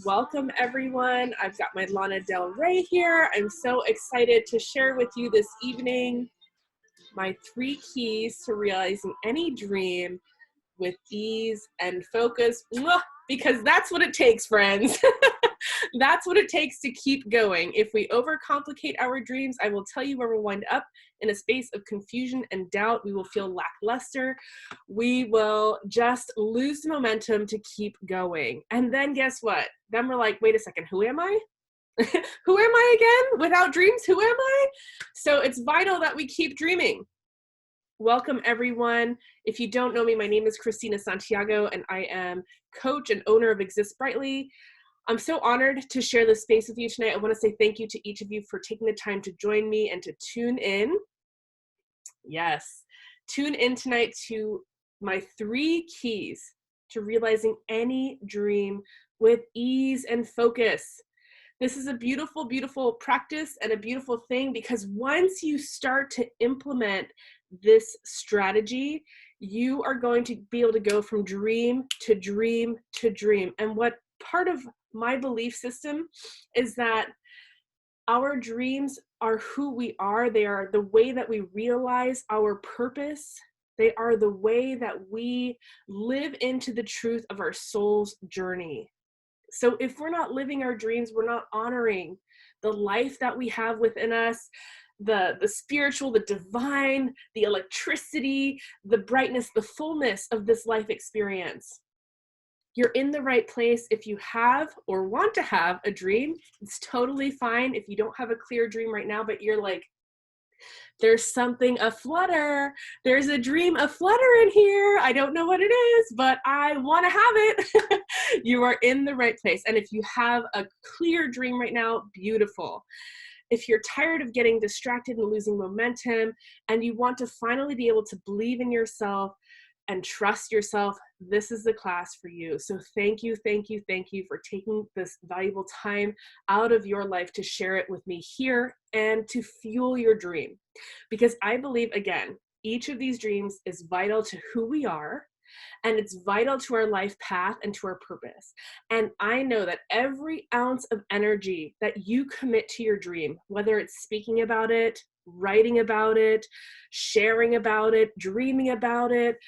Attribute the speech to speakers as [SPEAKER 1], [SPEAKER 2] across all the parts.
[SPEAKER 1] Welcome everyone. I've got my Lana Del Rey here. I'm so excited to share with you this evening my 3 keys to realizing any dream with ease and focus. Mwah! Because that's what it takes, friends. That's what it takes to keep going. If we overcomplicate our dreams, I will tell you where we'll wind up in a space of confusion and doubt. We will feel lackluster. We will just lose momentum to keep going. And then guess what? Then we're like, wait a second, who am I? Who am I again? Without dreams, who am I? So it's vital that we keep dreaming. Welcome everyone. If you don't know me, my name is Christina Santiago and I am coach and owner of Exist Brightly. I'm so honored to share this space with you tonight. I want to say thank you to each of you for taking the time to join me and to tune in. Yes, tune in tonight to my 3 keys to realizing any dream with ease and focus. This is a beautiful, beautiful practice and a beautiful thing because once you start to implement this strategy, you are going to be able to go from dream to dream to dream. And what part of my belief system is that our dreams are who we are. They are the way that we realize our purpose. They are the way that we live into the truth of our soul's journey. So if we're not living our dreams, we're not honoring the life that we have within us, the spiritual, the divine, the electricity, the brightness, the fullness of this life experience. You're in the right place if you have or want to have a dream. It's totally fine if you don't have a clear dream right now, but you're like, there's something aflutter. There's a dream aflutter in here. I don't know what it is, but I want to have it. You are in the right place. And if you have a clear dream right now, beautiful. If you're tired of getting distracted and losing momentum, and you want to finally be able to believe in yourself and trust yourself, this is the class for you. So thank you, thank you, thank you for taking this valuable time out of your life to share it with me here and to fuel your dream. Because I believe, again, each of these dreams is vital to who we are, and it's vital to our life path and to our purpose. And I know that every ounce of energy that you commit to your dream, whether it's speaking about it, writing about it, sharing about it, dreaming about it,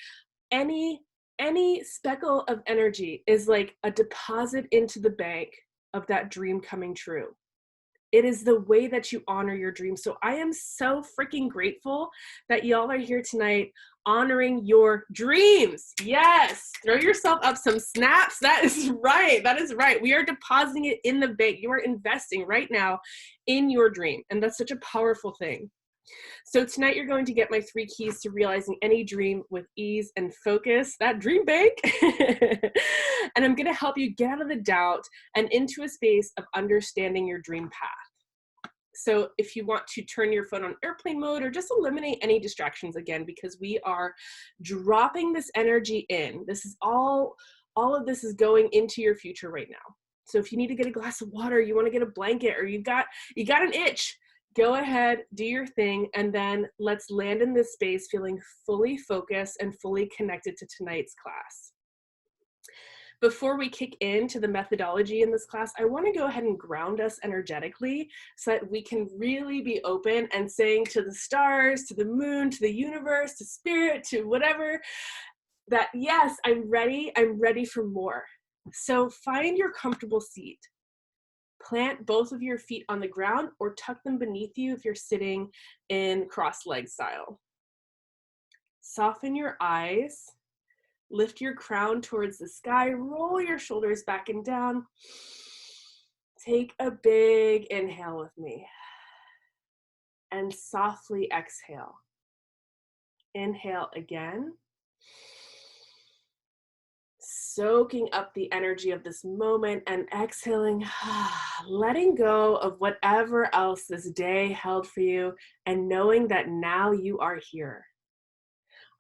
[SPEAKER 1] any speckle of energy is like a deposit into the bank of that dream coming true. It is the way that you honor your dreams. So I am so freaking grateful that y'all are here tonight honoring your dreams. Yes, throw yourself up some snaps. That is right. That is right. We are depositing it in the bank. You are investing right now in your dream. And that's such a powerful thing. So tonight you're going to get my 3 keys to realizing any dream with ease and focus, that dream bank. And I'm going to help you get out of the doubt and into a space of understanding your dream path. So if you want to turn your phone on airplane mode or just eliminate any distractions again, because we are dropping this energy in. This is all of this is going into your future right now. So if you need to get a glass of water, you want to get a blanket, or you got an itch, go ahead, do your thing, and then let's land in this space feeling fully focused and fully connected to tonight's class. Before we kick into the methodology in this class, I want to go ahead and ground us energetically so that we can really be open and saying to the stars, to the moon, to the universe, to spirit, to whatever, that yes, I'm ready for more. So find your comfortable seat. Plant both of your feet on the ground or tuck them beneath you if you're sitting in cross-leg style. Soften your eyes. Lift your crown towards the sky. Roll your shoulders back and down. Take a big inhale with me. And softly exhale. Inhale again. Soaking up the energy of this moment and exhaling, letting go of whatever else this day held for you and knowing that now you are here.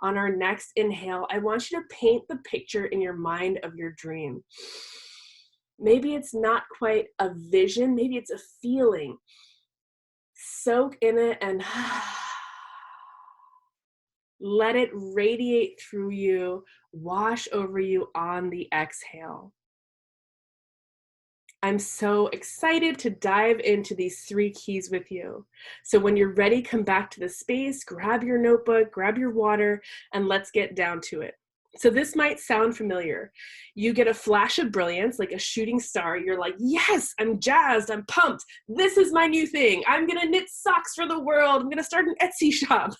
[SPEAKER 1] On our next inhale, I want you to paint the picture in your mind of your dream. Maybe it's not quite a vision, maybe it's a feeling. Soak in it and let it radiate through you, wash over you on the exhale. I'm so excited to dive into these 3 keys with you. So when you're ready, come back to the space, grab your notebook, grab your water, and let's get down to it. So this might sound familiar. You get a flash of brilliance, like a shooting star. You're like, yes, I'm jazzed, I'm pumped. This is my new thing. I'm gonna knit socks for the world. I'm gonna start an Etsy shop.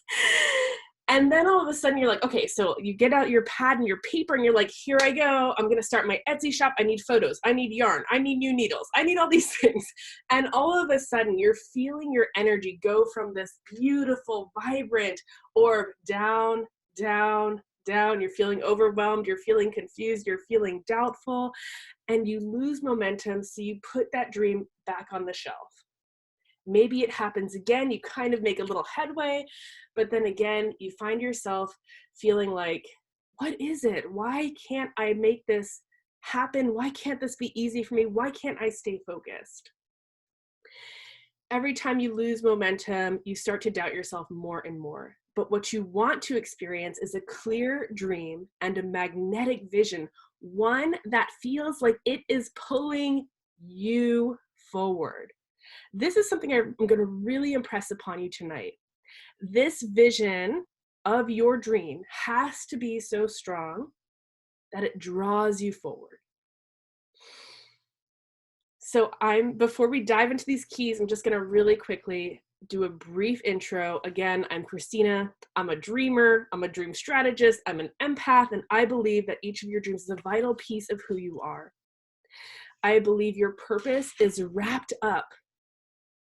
[SPEAKER 1] And then all of a sudden you're like, okay, so you get out your pad and your paper and you're like, here I go. I'm gonna start my Etsy shop. I need photos, I need yarn, I need new needles, I need all these things. And all of a sudden you're feeling your energy go from this beautiful, vibrant orb down, down, down. You're feeling overwhelmed, you're feeling confused, you're feeling doubtful, and you lose momentum. So you put that dream back on the shelf. Maybe it happens again, you kind of make a little headway, but then again, you find yourself feeling like, what is it? Why can't I make this happen? Why can't this be easy for me? Why can't I stay focused? Every time you lose momentum, you start to doubt yourself more and more. But what you want to experience is a clear dream and a magnetic vision, one that feels like it is pulling you forward. This is something I'm going to really impress upon you tonight. This vision of your dream has to be so strong that it draws you forward. So before we dive into these keys, I'm just going to really quickly do a brief intro. Again, I'm Christina. I'm a dreamer. I'm a dream strategist. I'm an empath, and I believe that each of your dreams is a vital piece of who you are. I believe your purpose is wrapped up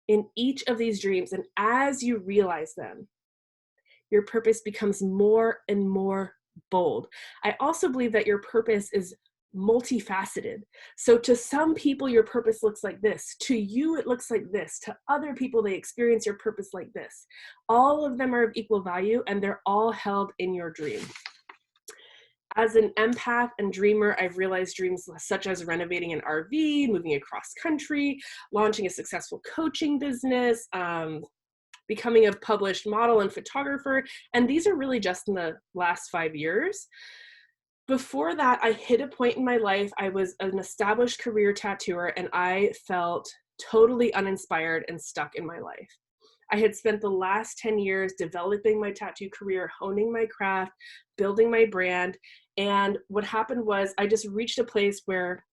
[SPEAKER 1] in each of these dreams, and as you realize them, your purpose becomes more and more bold. I also believe that your purpose is multifaceted. So to some people, your purpose looks like this. To you, it looks like this. To other people, they experience your purpose like this. All of them are of equal value, and they're all held in your dream. As an empath and dreamer, I've realized dreams such as renovating an RV, moving across country, launching a successful coaching business, becoming a published model and photographer. And these are really just in the last 5 years. Before that, I hit a point in my life. I was an established career tattooer, and I felt totally uninspired and stuck in my life. I had spent the last 10 years developing my tattoo career, honing my craft, building my brand. And what happened was I just reached a place where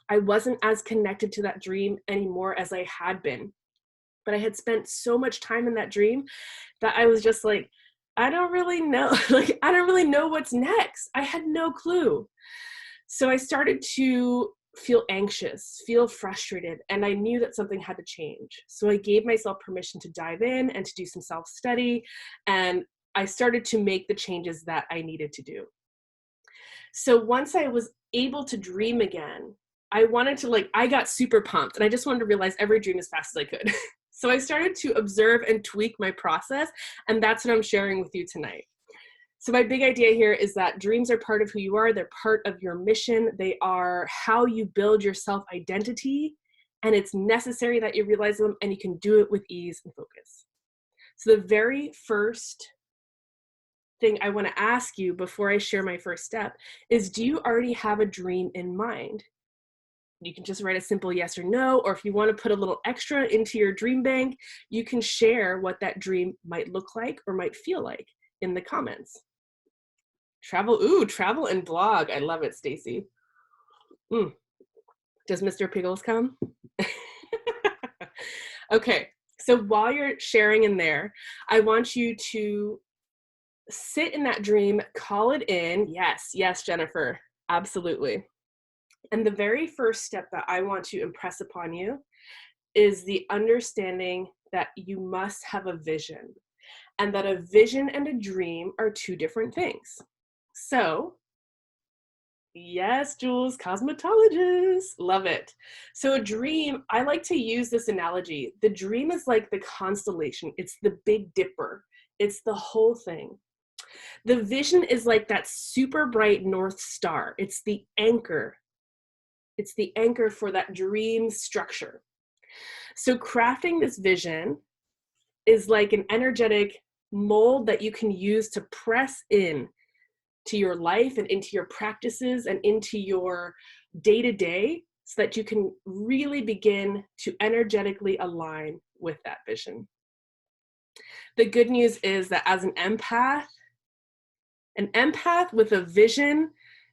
[SPEAKER 1] I wasn't as connected to that dream anymore as I had been. But I had spent so much time in that dream that I was just like, I don't really know. I don't really know what's next. I had no clue. So I started to feel anxious, feel frustrated, and I knew that something had to change. So I gave myself permission to dive in and to do some self-study, and I started to make the changes that I needed to do. So once I was able to dream again, I got super pumped, and I just wanted to realize every dream as fast as I could. So I started to observe and tweak my process, and that's what I'm sharing with you tonight. So my big idea here is that dreams are part of who you are. They're part of your mission. They are how you build your self-identity, and it's necessary that you realize them, and you can do it with ease and focus. So the very first thing I want to ask you before I share my first step is, do you already have a dream in mind? You can just write a simple yes or no, or if you want to put a little extra into your dream bank, you can share what that dream might look like or might feel like in the comments. Travel and blog. I love it, Stacy. Does Mr. Pickles come? Okay, so while you're sharing in there, I want you to sit in that dream, call it in. Yes, Jennifer, absolutely. And the very first step that I want to impress upon you is the understanding that you must have a vision, and that a vision and a dream are two different things. So, yes, Jules, cosmetologist, love it. So a dream, I like to use this analogy. The dream is like the constellation. It's the Big Dipper. It's the whole thing. The vision is like that super bright North Star. It's the anchor. It's the anchor for that dream structure. So crafting this vision is like an energetic mold that you can use to press in to your life and into your practices and into your day-to-day, so that you can really begin to energetically align with that vision. The good news is that as an empath with a vision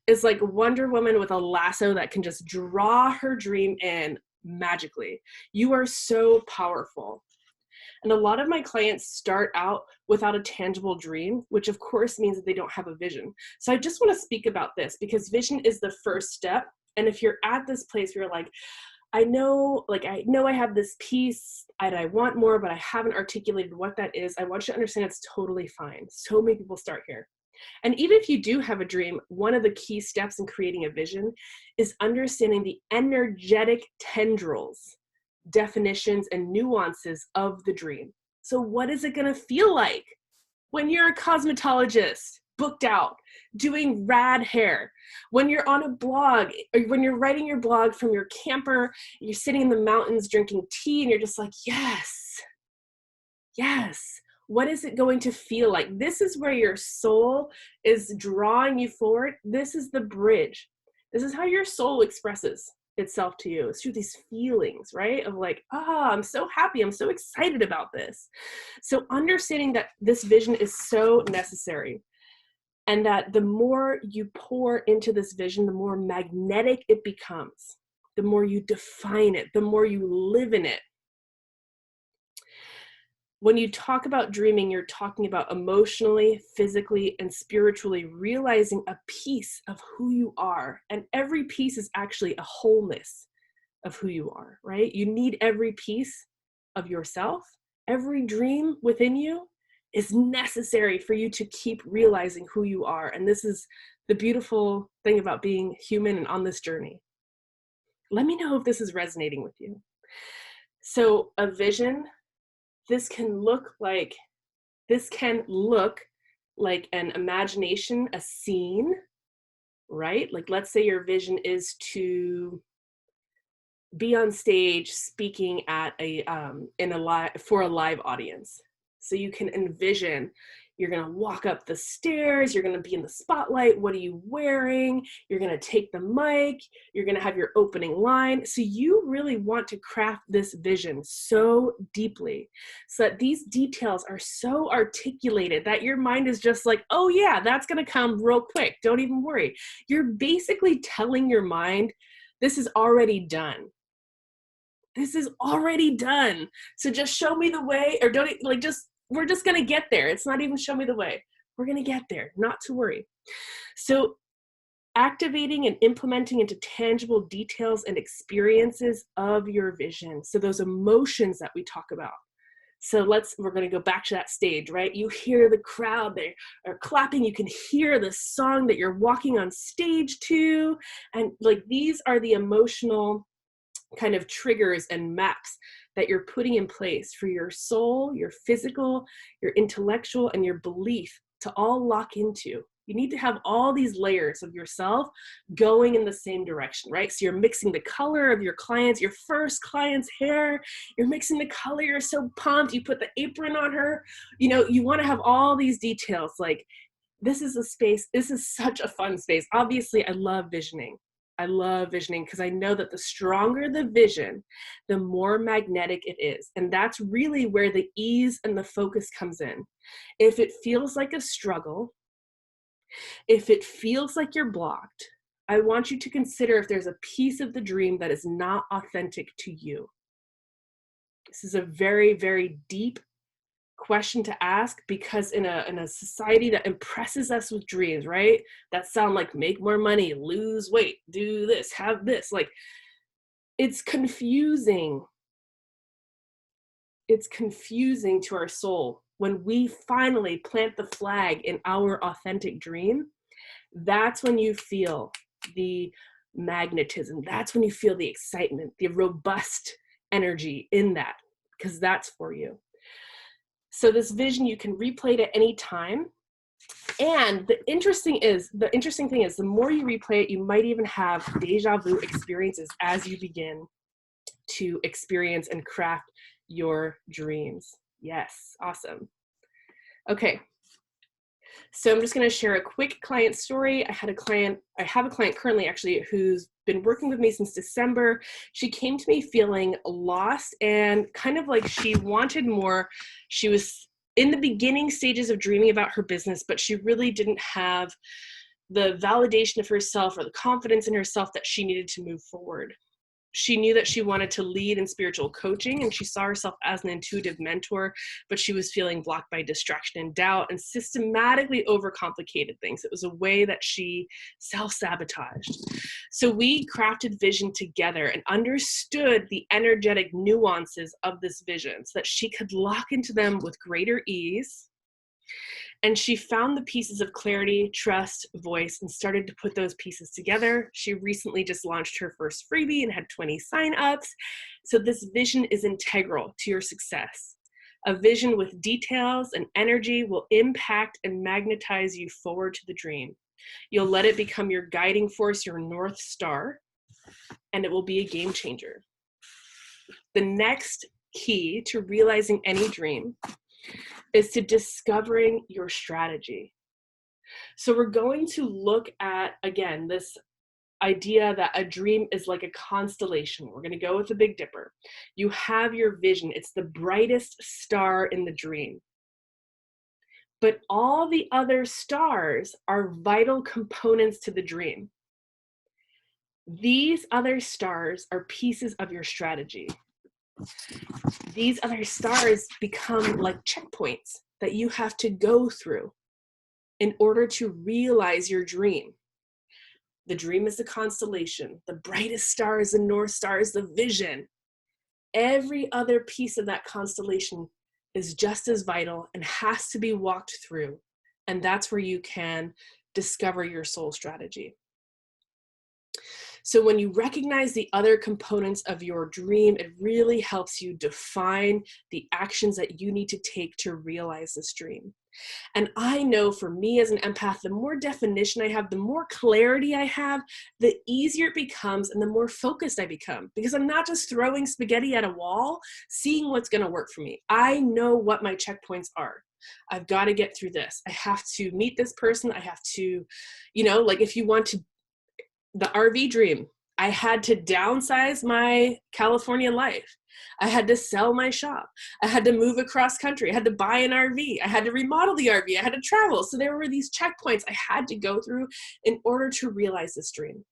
[SPEAKER 1] is like Wonder Woman with a lasso that can just draw her dream in magically. You are so powerful. And a lot of my clients start out without a tangible dream, which of course means that they don't have a vision. So I just want to speak about this because vision is the first step. And if you're at this place where you're like, I know I have this piece and I want more, but I haven't articulated what that is, I want you to understand it's totally fine. So many people start here. And even if you do have a dream, one of the key steps in creating a vision is understanding the energetic tendrils, definitions, and nuances of the dream. So what is it going to feel like when you're a cosmetologist, booked out, doing rad hair, when you're on a blog, or when you're writing your blog from your camper, you're sitting in the mountains drinking tea, and you're just like, yes, yes. What is it going to feel like? This is where your soul is drawing you forward. This is the bridge. This is how your soul expresses itself to you. It's through these feelings, right? Of like, I'm so happy. I'm so excited about this. So understanding that this vision is so necessary, and that the more you pour into this vision, the more magnetic it becomes, the more you define it, the more you live in it. When you talk about dreaming, you're talking about emotionally, physically, and spiritually realizing a piece of who you are. And every piece is actually a wholeness of who you are, right? You need every piece of yourself. Every dream within you is necessary for you to keep realizing who you are. And this is the beautiful thing about being human and on this journey. Let me know if this is resonating with you. So a vision, this can look like an imagination, a scene, right? Like let's say your vision is to be on stage speaking at for a live audience. So you can envision you're going to walk up the stairs, you're going to be in the spotlight, what are you wearing? You're going to take the mic, you're going to have your opening line. So you really want to craft this vision so deeply so that these details are so articulated that your mind is just like, oh yeah, that's going to come real quick. Don't even worry. You're basically telling your mind, this is already done. This is already done. So just show me the way, or don't we're just going to get there. It's not even show me the way. We're going to get there, not to worry. So activating and implementing into tangible details and experiences of your vision. So those emotions that we talk about. So we're going to go back to that stage, right? You hear the crowd, they are clapping. You can hear the song that you're walking on stage to. And like, these are the emotional kind of triggers and maps that you're putting in place for your soul, your physical, your intellectual, and your belief to all lock into. You need to have all these layers of yourself going in the same direction, right? So you're mixing the color of your first client's hair, you're mixing the color, you're so pumped, you put the apron on her, you want to have all these details. Like, this is such a fun space. Obviously, I love visioning because I know that the stronger the vision, the more magnetic it is. And that's really where the ease and the focus comes in. If it feels like a struggle, if it feels like you're blocked, I want you to consider if there's a piece of the dream that is not authentic to you. This is a very, very deep question to ask, because in a society that impresses us with dreams, right, that sound like make more money, lose weight, do this, have this, like, it's confusing to our soul. When we finally plant the flag in our authentic dream, that's when you feel the magnetism, that's when you feel the excitement, the robust energy in that, because that's for you. So this vision, you can replay it at any time. And the interesting thing is, the more you replay it, you might even have deja vu experiences as you begin to experience and craft your dreams. Yes, awesome. Okay. So I'm just going to share a quick client story. I have a client currently actually who's been working with me since December. She came to me feeling lost and kind of like she wanted more. She was in the beginning stages of dreaming about her business, but she really didn't have the validation of herself or the confidence in herself that she needed to move forward. She knew that she wanted to lead in spiritual coaching, and she saw herself as an intuitive mentor, but she was feeling blocked by distraction and doubt and systematically overcomplicated things. It was a way that she self-sabotaged. So we crafted vision together and understood the energetic nuances of this vision so that she could lock into them with greater ease. And she found the pieces of clarity, trust, voice, and started to put those pieces together. She recently just launched her first freebie and had 20 signups. So this vision is integral to your success. A vision with details and energy will impact and magnetize you forward to the dream. You'll let it become your guiding force, your North Star, and it will be a game changer. The next key to realizing any dream is to discovering your strategy. So we're going to look at, again, this idea that a dream is like a constellation. We're going to go with the Big Dipper. You have your vision. It's the brightest star in the dream. But all the other stars are vital components to the dream. These other stars are pieces of your strategy. These other stars become like checkpoints that you have to go through in order to realize your dream. The dream is the constellation. The brightest star is the North Star, is the vision. Every other piece of that constellation is just as vital and has to be walked through. And that's where you can discover your soul strategy. So when you recognize the other components of your dream, it really helps you define the actions that you need to take to realize this dream. And I know for me as an empath, the more definition I have, the more clarity I have, the easier it becomes and the more focused I become, because I'm not just throwing spaghetti at a wall, seeing what's going to work for me. I know what my checkpoints are. I've got to get through this. I have to meet this person. I have to, like if you want to, the RV dream, I had to downsize my California life. I had to sell my shop. I had to move across country. I had to buy an RV. I had to remodel the RV. I had to travel. So there were these checkpoints I had to go through in order to realize this dream.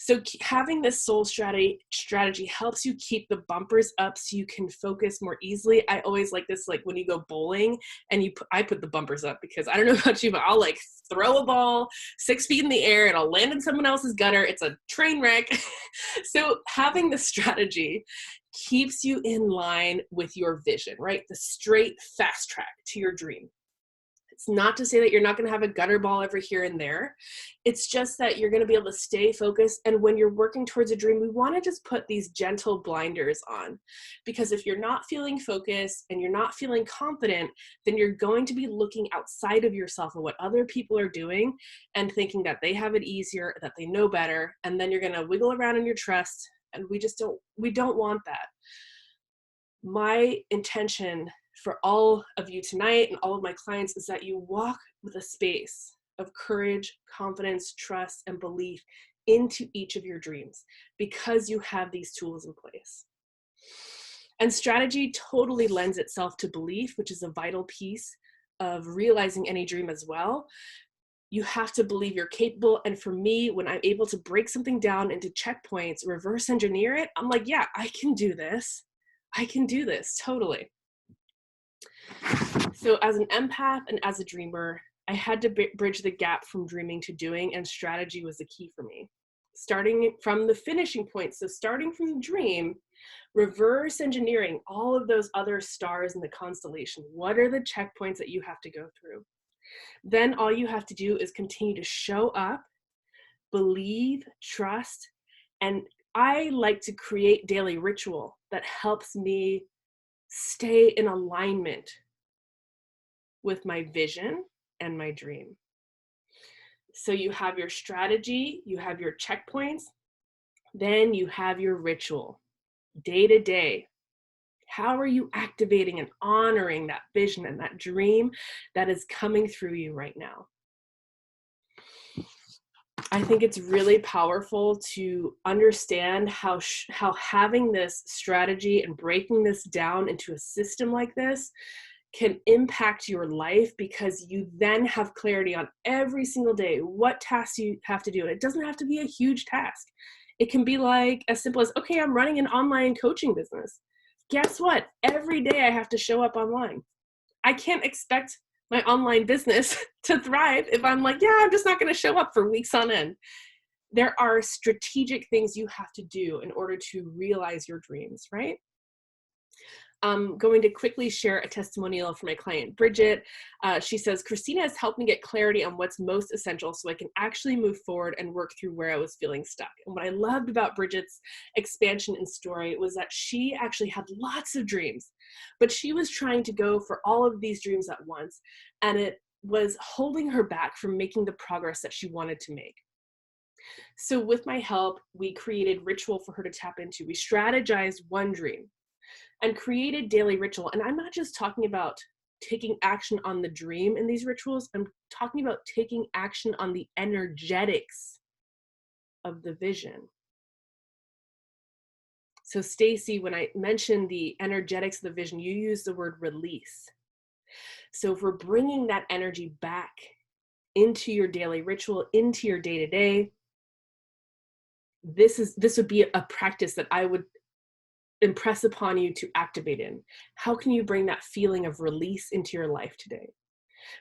[SPEAKER 1] So having this soul strategy helps you keep the bumpers up so you can focus more easily. I always like this, like when you go bowling and I put the bumpers up because I don't know about you, but I'll like throw a ball 6 feet in the air and I'll land in someone else's gutter. It's a train wreck. So having the strategy keeps you in line with your vision, right? The straight fast track to your dream. It's not to say that you're not going to have a gutter ball every here and there. It's just that you're going to be able to stay focused. And when you're working towards a dream, we want to just put these gentle blinders on, because if you're not feeling focused and you're not feeling confident, then you're going to be looking outside of yourself at what other people are doing and thinking that they have it easier, that they know better. And then you're going to wiggle around in your trust. And we don't want that. My intention for all of you tonight and all of my clients is that you walk with a space of courage, confidence, trust, and belief into each of your dreams because you have these tools in place. And strategy totally lends itself to belief, which is a vital piece of realizing any dream as well. You have to believe you're capable. And for me, when I'm able to break something down into checkpoints, reverse engineer it, I'm like, yeah, I can do this. I can do this, totally. So as an empath and as a dreamer, I had to bridge the gap from dreaming to doing, and strategy was the key for me. Starting from the finishing point, so starting from the dream, reverse engineering all of those other stars in the constellation. What are the checkpoints that you have to go through? Then all you have to do is continue to show up, believe, trust, and I like to create daily ritual that helps me stay in alignment with my vision and my dream. So you have your strategy, you have your checkpoints, then you have your ritual, day to day. How are you activating and honoring that vision and that dream that is coming through you right now? I think it's really powerful to understand how having this strategy and breaking this down into a system like this can impact your life, because you then have clarity on every single day what tasks you have to do. And it doesn't have to be a huge task. It can be like as simple as, okay, I'm running an online coaching business. Guess what? Every day I have to show up online. I can't expect my online business to thrive if I'm like, yeah, I'm just not going to show up for weeks on end. There are strategic things you have to do in order to realize your dreams, right? I'm going to quickly share a testimonial from my client, Bridget. She says, Christina has helped me get clarity on what's most essential so I can actually move forward and work through where I was feeling stuck. And what I loved about Bridget's expansion and story was that she actually had lots of dreams, but she was trying to go for all of these dreams at once, and it was holding her back from making the progress that she wanted to make. So with my help, we created ritual for her to tap into. We strategized one dream and created daily ritual. And I'm not just talking about taking action on the dream in these rituals. I'm talking about taking action on the energetics of the vision. So Stacy, when I mentioned the energetics of the vision, you use the word release. So if we're bringing that energy back into your daily ritual, into your day-to-day, this would be a practice that I would impress upon you to activate in. How can you bring that feeling of release into your life today?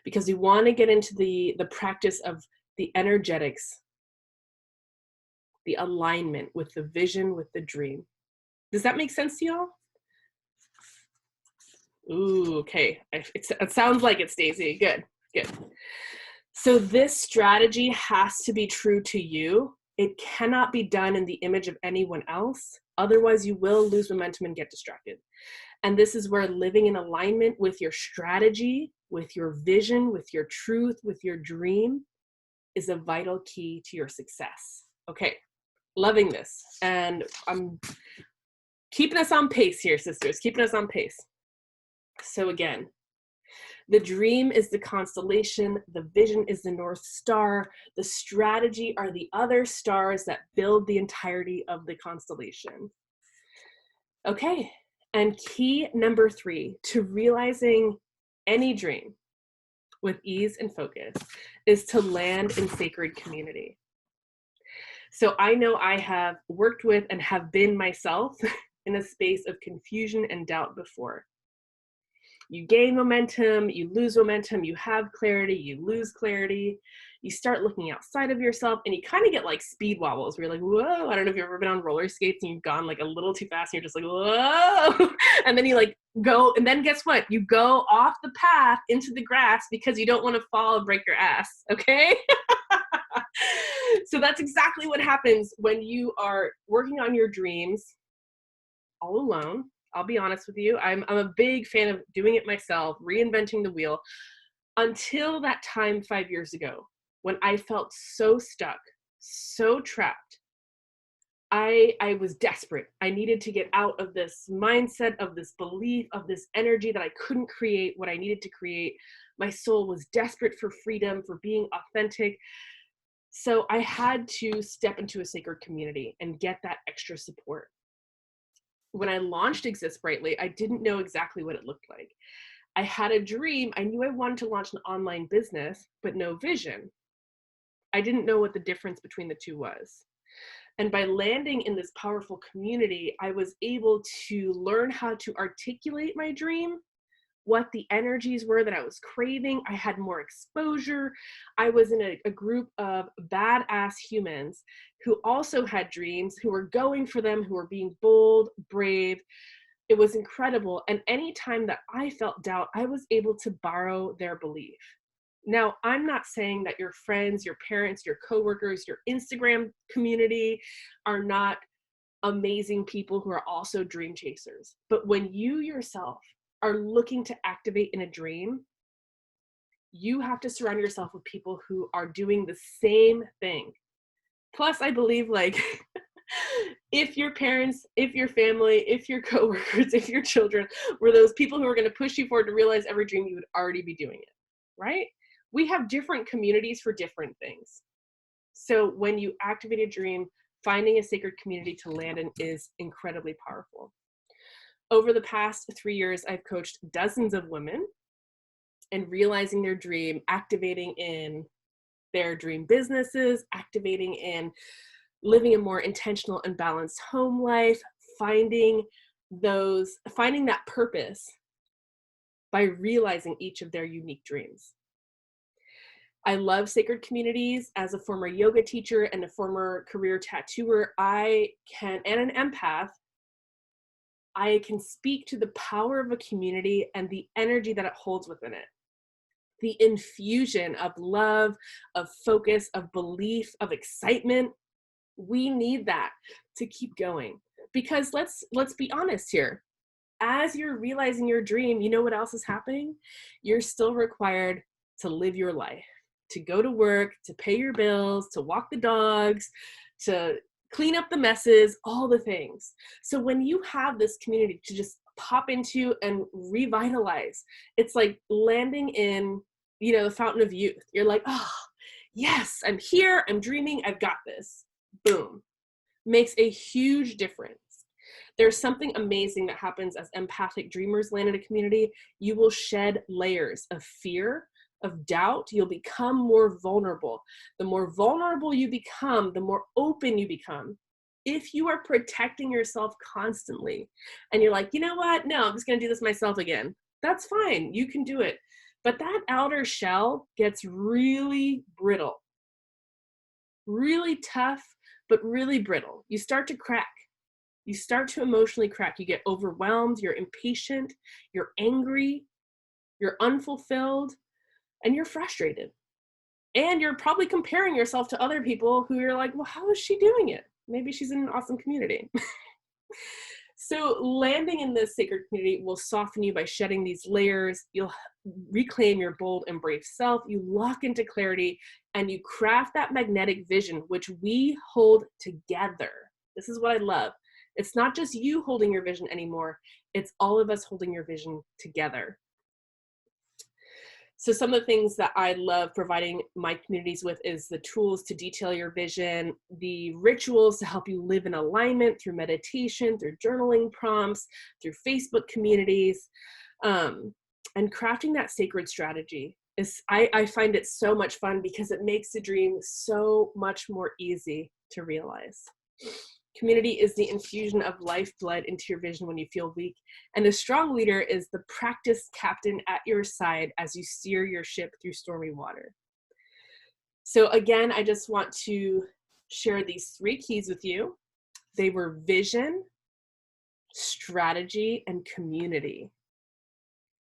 [SPEAKER 1] Because we want to get into the practice of the energetics, the alignment with the vision, with the dream. Does that make sense to y'all? Ooh, okay. It sounds like it, Stacey. Good, good. So this strategy has to be true to you. It cannot be done in the image of anyone else. Otherwise, you will lose momentum and get distracted. And this is where living in alignment with your strategy, with your vision, with your truth, with your dream is a vital key to your success. Okay, loving this. And I'm keeping us on pace here, sisters, keeping us on pace. So again, the dream is the constellation, the vision is the North Star, the strategy are the other stars that build the entirety of the constellation. Okay, and key number 3 to realizing any dream with ease and focus is to land in sacred community. So I know I have worked with and have been myself in a space of confusion and doubt before. You gain momentum, you lose momentum, you have clarity, you lose clarity. You start looking outside of yourself and you kind of get like speed wobbles where you're like, whoa, I don't know if you've ever been on roller skates and you've gone like a little too fast and you're just like, whoa. And then you like go, and then guess what? You go off the path into the grass because you don't want to fall and break your ass, okay? So that's exactly what happens when you are working on your dreams all alone. I'll be honest with you. I'm a big fan of doing it myself, reinventing the wheel, until that time 5 years ago when I felt so stuck, so trapped. I was desperate. I needed to get out of this mindset, of this belief, of this energy that I couldn't create what I needed to create. My soul was desperate for freedom, for being authentic. So I had to step into a sacred community and get that extra support. When I launched Exist Brightly, I didn't know exactly what it looked like. I had a dream. I knew I wanted to launch an online business, but no vision. I didn't know what the difference between the two was. And by landing in this powerful community, I was able to learn how to articulate my dream, what the energies were that I was craving. I had more exposure. I was in a group of badass humans who also had dreams, who were going for them, who were being bold, brave. It was incredible. And anytime that I felt doubt, I was able to borrow their belief. Now, I'm not saying that your friends, your parents, your coworkers, your Instagram community are not amazing people who are also dream chasers. But when you yourself are looking to activate in a dream, you have to surround yourself with people who are doing the same thing. Plus, I believe like if your parents, if your family, if your coworkers, if your children were those people who are going to push you forward to realize every dream, you would already be doing it, right? We have different communities for different things. So when you activate a dream, finding a sacred community to land in is incredibly powerful. Over the past 3 years, I've coached dozens of women in realizing their dream, activating in their dream businesses, activating in living a more intentional and balanced home life, finding that purpose by realizing each of their unique dreams. I love sacred communities. As a former yoga teacher and a former career tattooer, and an empath, I can speak to the power of a community and the energy that it holds within it. The infusion of love, of focus, of belief, of excitement. We need that to keep going. Because let's be honest here. As you're realizing your dream, you know what else is happening? You're still required to live your life, to go to work, to pay your bills, to walk the dogs, to clean up the messes, all the things. So when you have this community to just pop into and revitalize, it's like landing in, the fountain of youth. You're like, oh, yes, I'm here, I'm dreaming, I've got this. Boom. Makes a huge difference. There's something amazing that happens as empathic dreamers land in a community. You will shed layers of fear, of doubt. You'll become more vulnerable. The more vulnerable you become, the more open you become. If you are protecting yourself constantly and you're like, you know what? No, I'm just going to do this myself again. That's fine. You can do it. But that outer shell gets really brittle, really tough, but really brittle. You start to crack. You start to emotionally crack. You get overwhelmed. You're impatient. You're angry. You're unfulfilled. And you're frustrated. And you're probably comparing yourself to other people who you're like, well, how is she doing it? Maybe she's in an awesome community. So landing in this sacred community will soften you by shedding these layers. You'll reclaim your bold and brave self. You lock into clarity and you craft that magnetic vision, which we hold together. This is what I love. It's not just you holding your vision anymore. It's all of us holding your vision together. So some of the things that I love providing my communities with is the tools to detail your vision, the rituals to help you live in alignment through meditation, through journaling prompts, through Facebook communities, and crafting that sacred strategy. I find it so much fun because it makes the dream so much more easy to realize. Community is the infusion of lifeblood into your vision when you feel weak, and a strong leader is the practiced captain at your side as you steer your ship through stormy water. So again, I just want to share these 3 keys with you. They were vision, strategy, and community.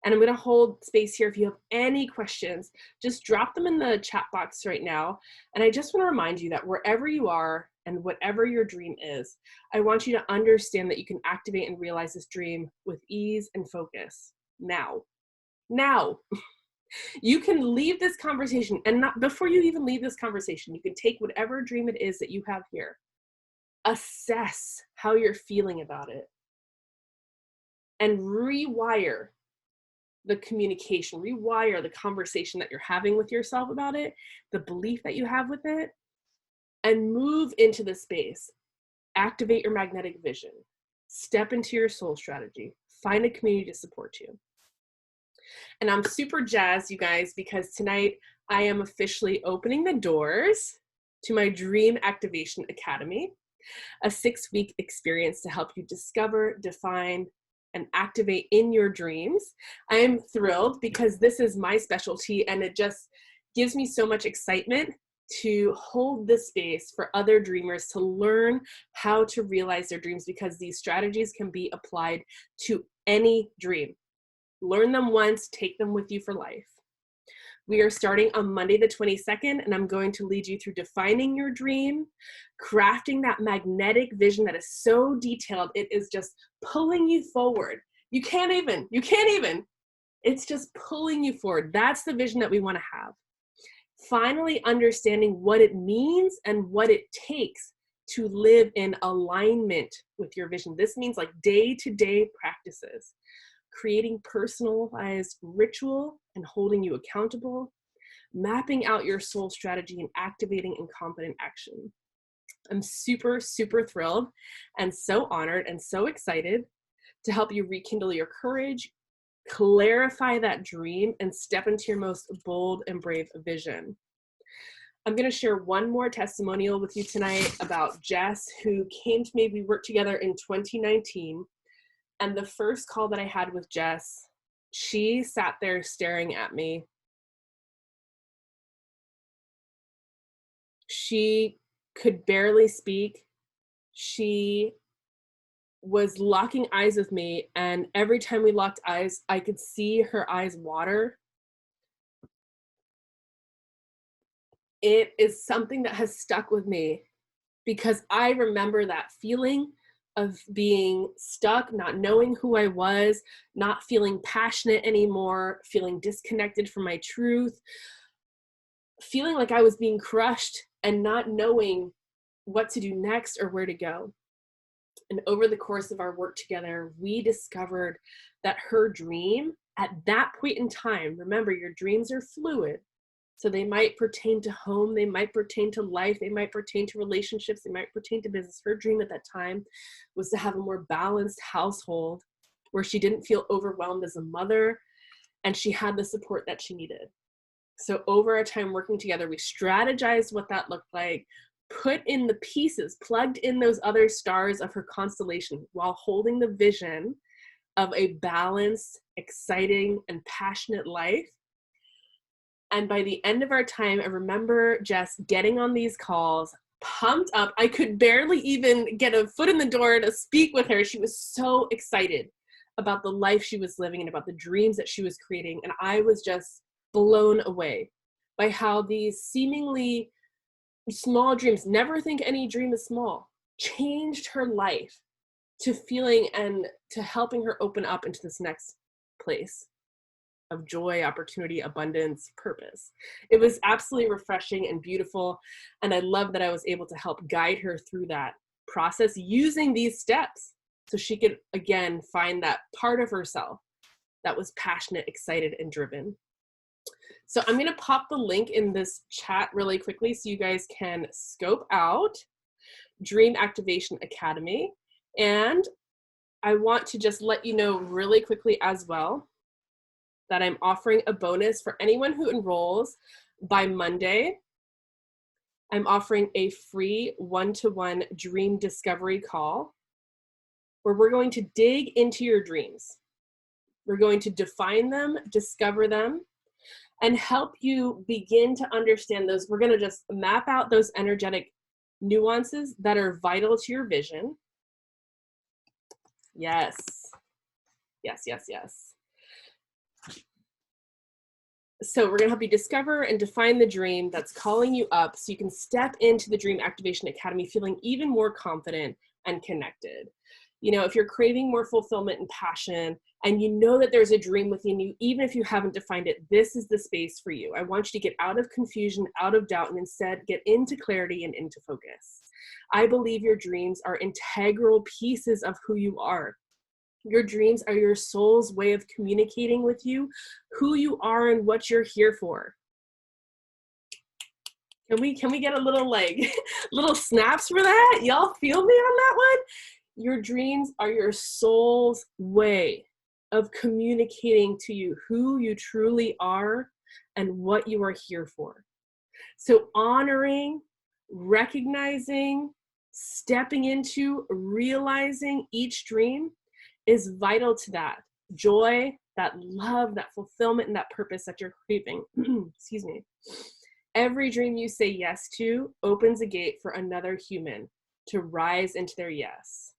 [SPEAKER 1] And I'm going to hold space here. If you have any questions, just drop them in the chat box right now. And I just want to remind you that wherever you are and whatever your dream is, I want you to understand that you can activate and realize this dream with ease and focus now. Now. You can leave this conversation, and not before you even leave this conversation, you can take whatever dream it is that you have here, assess how you're feeling about it, and rewire the communication, rewire the conversation that you're having with yourself about it, the belief that you have with it, and move into the space. Activate your magnetic vision. Step into your soul strategy. Find a community to support you. And I'm super jazzed, you guys, because tonight I am officially opening the doors to my Dream Activation Academy, a 6-week experience to help you discover, define, and activate in your dreams. I am thrilled because this is my specialty, and it just gives me so much excitement to hold this space for other dreamers to learn how to realize their dreams, because these strategies can be applied to any dream. Learn them once, take them with you for life. We are starting on Monday the 22nd, and I'm going to lead you through defining your dream, crafting that magnetic vision that is so detailed, it is just pulling you forward. You can't even. It's just pulling you forward. That's the vision that we want to have. Finally, understanding what it means and what it takes to live in alignment with your vision. This means like day-to-day practices, creating personalized ritual and holding you accountable, mapping out your soul strategy and activating in confident action. I'm super, super thrilled and so honored and so excited to help you rekindle your courage, clarify that dream, and step into your most bold and brave vision. I'm going to share one more testimonial with you tonight about Jess, who came to me. We worked together in 2019. And the first call that I had with Jess, she sat there staring at me. She could barely speak. She was locking eyes with me. And every time we locked eyes, I could see her eyes water. It is something that has stuck with me because I remember that feeling of being stuck, not knowing who I was, not feeling passionate anymore, feeling disconnected from my truth, feeling like I was being crushed and not knowing what to do next or where to go. And over the course of our work together, we discovered that her dream at that point in time, remember, your dreams are fluid. So they might pertain to home, they might pertain to life, they might pertain to relationships, they might pertain to business. Her dream at that time was to have a more balanced household where she didn't feel overwhelmed as a mother and she had the support that she needed. So over our time working together, we strategized what that looked like, put in the pieces, plugged in those other stars of her constellation while holding the vision of a balanced, exciting, and passionate life. And by the end of our time, I remember Jess getting on these calls, pumped up. I could barely even get a foot in the door to speak with her. She was so excited about the life she was living and about the dreams that she was creating. And I was just blown away by how these seemingly small dreams, never think any dream is small, changed her life to feeling and to helping her open up into this next place of joy, opportunity, abundance, purpose. It was absolutely refreshing and beautiful. And I love that I was able to help guide her through that process using these steps so she could, again, find that part of herself that was passionate, excited, and driven. So I'm going to pop the link in this chat really quickly so you guys can scope out Dream Activation Academy. And I want to just let you know really quickly as well that I'm offering a bonus for anyone who enrolls by Monday. I'm offering a free one-to-one dream discovery call where we're going to dig into your dreams. We're going to define them, discover them, and help you begin to understand those. We're going to just map out those energetic nuances that are vital to your vision. Yes. Yes, yes, yes. So we're going to help you discover and define the dream that's calling you up so you can step into the Dream Activation Academy feeling even more confident and connected. You know, if you're craving more fulfillment and passion and you know that there's a dream within you, even if you haven't defined it, this is the space for you. I want you to get out of confusion, out of doubt, and instead get into clarity and into focus. I believe your dreams are integral pieces of who you are. Your dreams are your soul's way of communicating with you, who you are and what you're here for. Can we get a little little snaps for that? Y'all feel me on that one? Your dreams are your soul's way of communicating to you who you truly are and what you are here for. So honoring, recognizing, stepping into, realizing each dream is vital to that joy, that love, that fulfillment, and that purpose that you're craving. Excuse me. Every dream you say yes to opens a gate for another human to rise into their yes.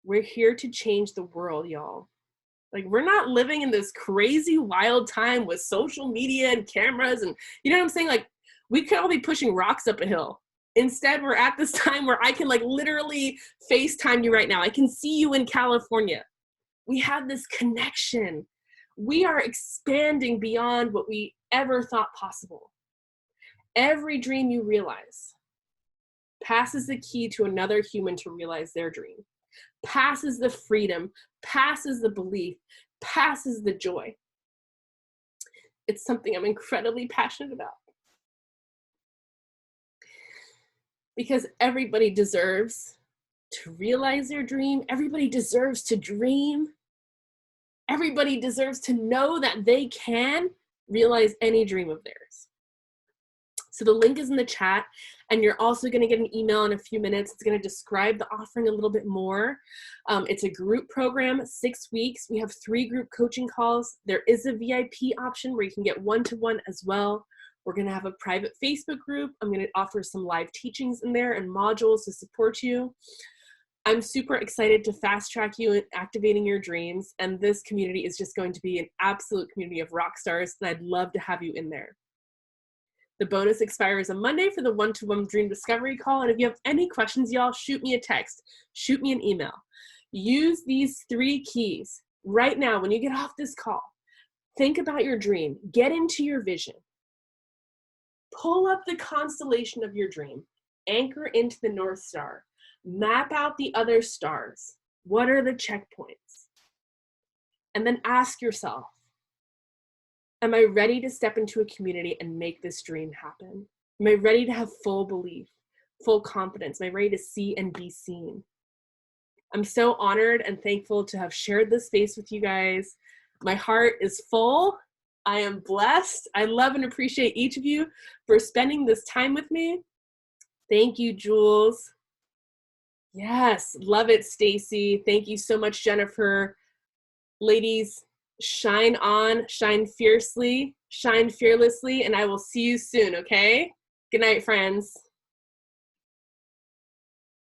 [SPEAKER 1] We're here to change the world, y'all. Like, we're not living in this crazy wild time with social media and cameras and, you know what I'm saying? Like, we could all be pushing rocks up a hill. Instead, we're at this time where I can literally FaceTime you right now. I can see you in California. We have this connection. We are expanding beyond what we ever thought possible. Every dream you realize passes the key to another human to realize their dream, passes the freedom, passes the belief, passes the joy. It's something I'm incredibly passionate about. Because everybody deserves to realize their dream. Everybody deserves to dream. Everybody deserves to know that they can realize any dream of theirs. So the link is in the chat, and you're also going to get an email in a few minutes. It's going to describe the offering a little bit more. It's a group program, 6 weeks. We have 3 group coaching calls. There is a VIP option where you can get one-to-one as well. We're going to have a private Facebook group. I'm going to offer some live teachings in there and modules to support you. I'm super excited to fast track you in activating your dreams. And this community is just going to be an absolute community of rock stars. And I'd love to have you in there. The bonus expires on Monday for the one-to-one dream discovery call. And if you have any questions, y'all, shoot me a text, shoot me an email. Use these 3 keys right now. When you get off this call, think about your dream, get into your vision, pull up the constellation of your dream, anchor into the North Star, map out the other stars. What are the checkpoints? And then ask yourself, am I ready to step into a community and make this dream happen? Am I ready to have full belief, full confidence? Am I ready to see and be seen? I'm so honored and thankful to have shared this space with you guys. My heart is full. I am blessed. I love and appreciate each of you for spending this time with me. Thank you, Jules. Yes, love it, Stacy. Thank you so much, Jennifer. Ladies, shine on, shine fiercely, shine fearlessly, and I will see you soon, okay? Good night, friends.